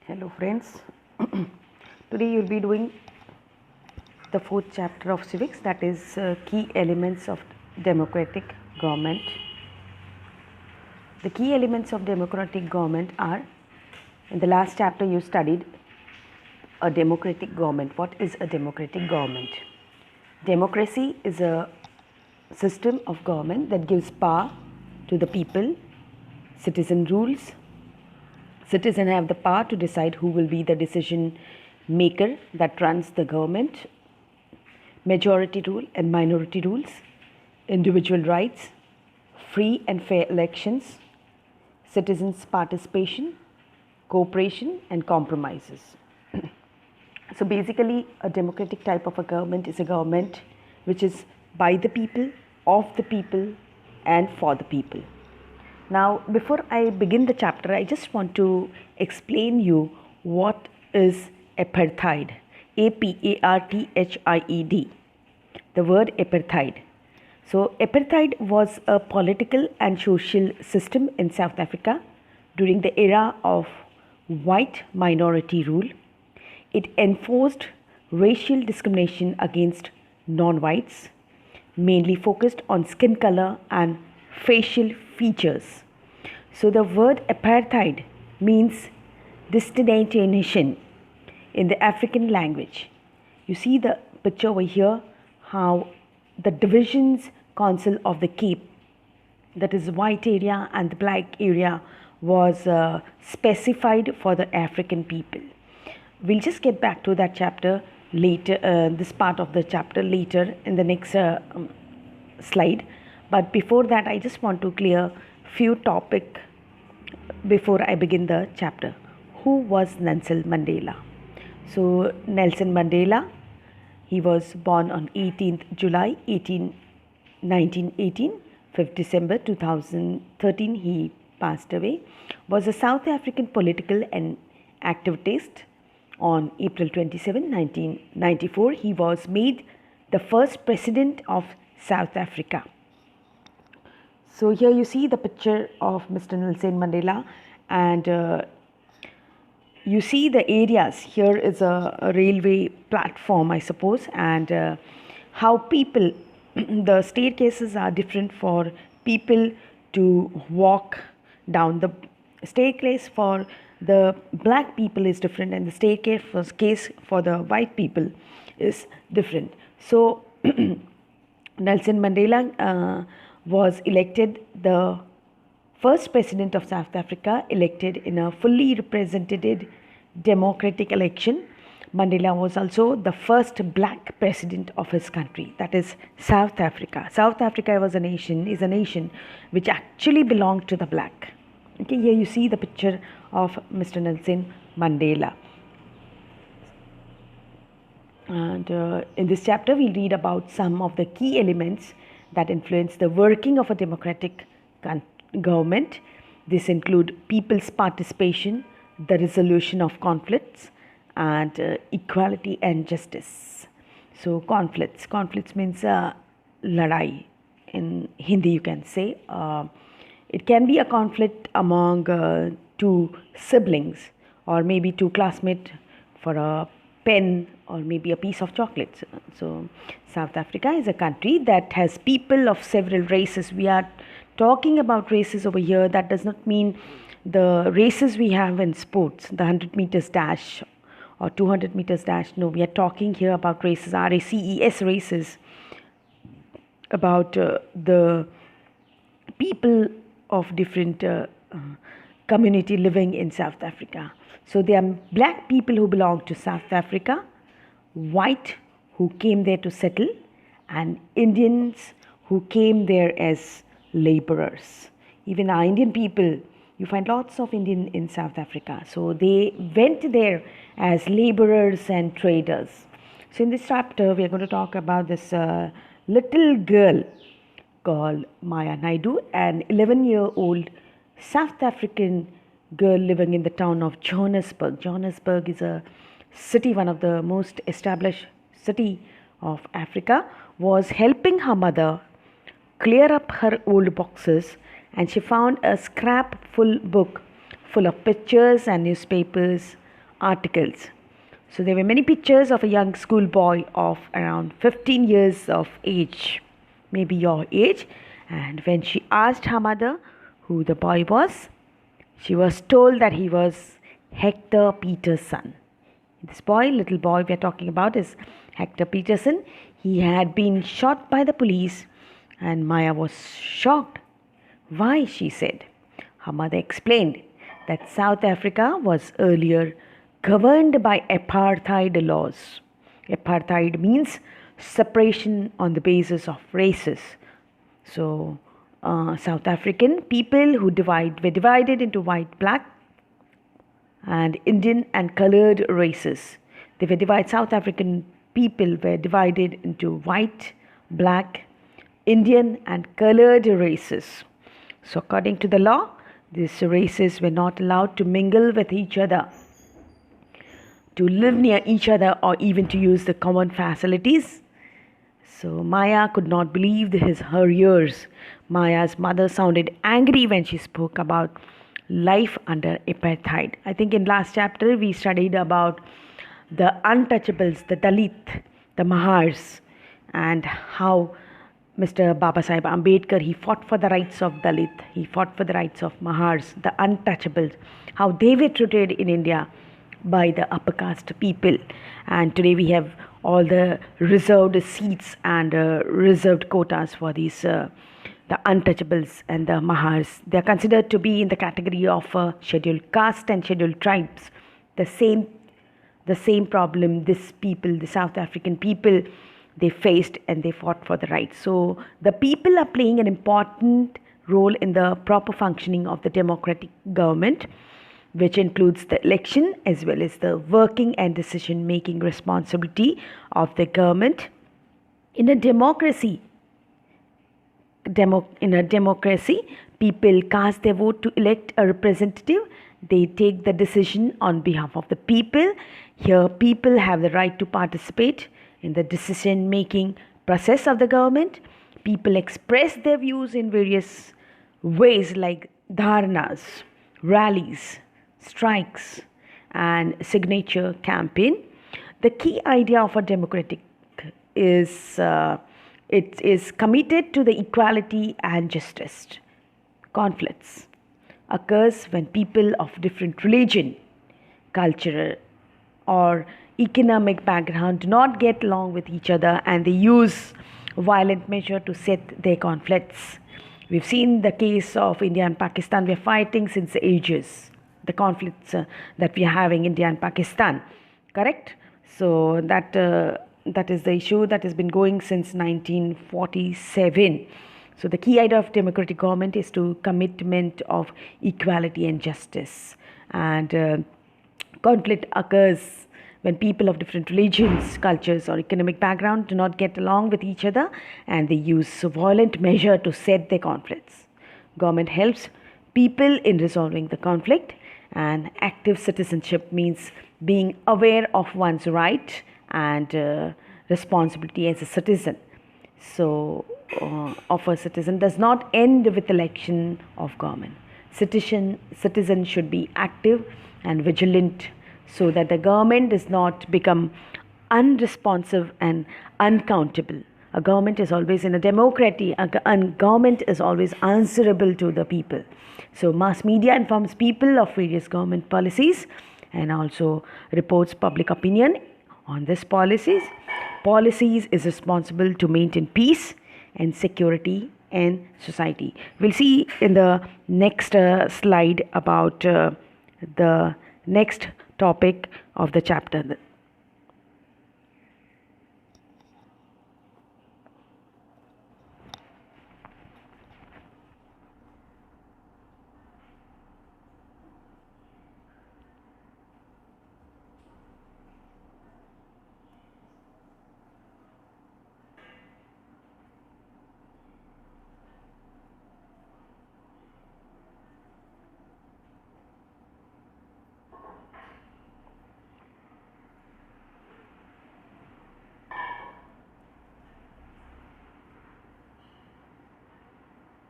Hello friends, today you'll be doing the fourth chapter of civics, that is key elements of democratic government. The key elements of democratic government are, in the last chapter you studied a democratic government. What is a democratic government? Democracy is a system of government that gives power to the people. Citizen rules. Citizens have the power to decide who will be the decision maker that runs the government. Majority rule and minority rules, individual rights, free and fair elections, citizens' participation, cooperation, and compromises. So basically, a democratic type of a government is a government which is by the people, of the people, and for the people. Now, before I begin the chapter, I just want to explain you what is apartheid. Apartheid. The word apartheid. So, apartheid was a political and social system in South Africa during the era of white minority rule. It enforced racial discrimination against non-whites, mainly focused on skin color and facial features. So the word apartheid means destination in the African language. You see the picture over here, how the divisions council of the Cape, that is white area and the black area, was specified for the African people. We'll just get back to that chapter later, this part of the chapter later in the next slide. But before that, I just want to clear few topic before I begin the chapter. Who was Nelson Mandela? So Nelson Mandela, he was born on 18th July 1918, 5th December 2013 he passed away, was a South African political and activist. On April 27, 1994, he was made the first president of South Africa. So here you see the picture of Mr. Nelson Mandela, and you see the areas. Here is a railway platform, I suppose, and how people, the staircases are different for people to walk down. The staircase for the black people is different, and the staircase for the white people is different. So Nelson Mandela was elected the first president of South Africa, elected in a fully represented democratic election. Mandela was also the first black president of his country, that is South Africa. South Africa is a nation which actually belonged to the black. Okay, here you see the picture of Mr. Nelson Mandela. And in this chapter, we'll read about some of the key elements that influence the working of a democratic government. This include people's participation, the resolution of conflicts, and equality and justice. So conflicts means ladai. In Hindi you can say. It can be a conflict among two siblings, or maybe two classmates for a pen, or maybe a piece of chocolate. So South Africa is a country that has people of several races. We are talking about races over here. That does not mean the races we have in sports, the 100 meters dash or 200 meters dash. No, we are talking here about races, RACES races, about the people of different community living in South Africa. So there are black people who belong to South Africa, white who came there to settle, and Indians who came there as laborers. Even our Indian people, you find lots of Indian in South Africa. So they went there as laborers and traders. So in this chapter, we are going to talk about this little girl called Maya Naidu, an 11-year-old South African girl living in the town of Johannesburg. Johannesburg is a city, one of the most established city of Africa, was helping her mother clear up her old boxes, and she found a scrap full book full of pictures and newspapers articles. So there were many pictures of a young schoolboy of around 15 years of age, maybe your age. And when she asked her mother who the boy was, she was told that he was Hector Peter's son. This boy, little boy we are talking about, is Hector Peterson. He had been shot by the police, and Maya was shocked. Why, she said. Her mother explained that South Africa was earlier governed by apartheid laws. Apartheid means separation on the basis of races. So, South African people who were divided into white, black, and Indian and colored races. South African people were divided into white, black, Indian, and colored races. So, according to the law, these races were not allowed to mingle with each other, to live near each other, or even to use the common facilities. So Maya could not believe her ears. Maya's mother sounded angry when she spoke about life under apartheid. I think in last chapter we studied about the untouchables, the Dalit, the Mahars, and how Mr. Babasaheb Ambedkar, he fought for the rights of Dalit, he fought for the rights of Mahars, the untouchables, how they were treated in India by the upper caste people. And today we have all the reserved seats and reserved quotas for these the untouchables and the Mahars. They are considered to be in the category of scheduled caste and scheduled tribes. The same problem the South African people, they faced, and they fought for the rights. So the people are playing an important role in the proper functioning of the democratic government, which includes the election as well as the working and decision-making responsibility of the government. In a democracy, people cast their vote to elect a representative. They take the decision on behalf of the people. Here, people have the right to participate in the decision-making process of the government. People express their views in various ways like dharnas, rallies, strikes, and signature campaign. The key idea of a democratic is it is committed to the equality and justice. Conflicts occurs when people of different religion, cultural, or economic background do not get along with each other, and they use violent measure to set their conflicts. We've seen the case of India and Pakistan. We're fighting since ages. The conflicts that we are having India and Pakistan, correct? So that is the issue that has been going since 1947. So the key idea of democratic government is to commitment of equality and justice. And conflict occurs when people of different religions, cultures, or economic background do not get along with each other, and they use violent measure to set their conflicts. Government helps people in resolving the conflict, and active citizenship means being aware of one's right and responsibility as a citizen. So, of a citizen does not end with election of government. Citizen should be active and vigilant so that the government does not become unresponsive and uncountable. A government is always in a democracy, and government is always answerable to the people. So mass media informs people of various government policies and also reports public opinion on these policies. Policies is responsible to maintain peace and security in society. We'll see in the next slide about the next topic of the chapter.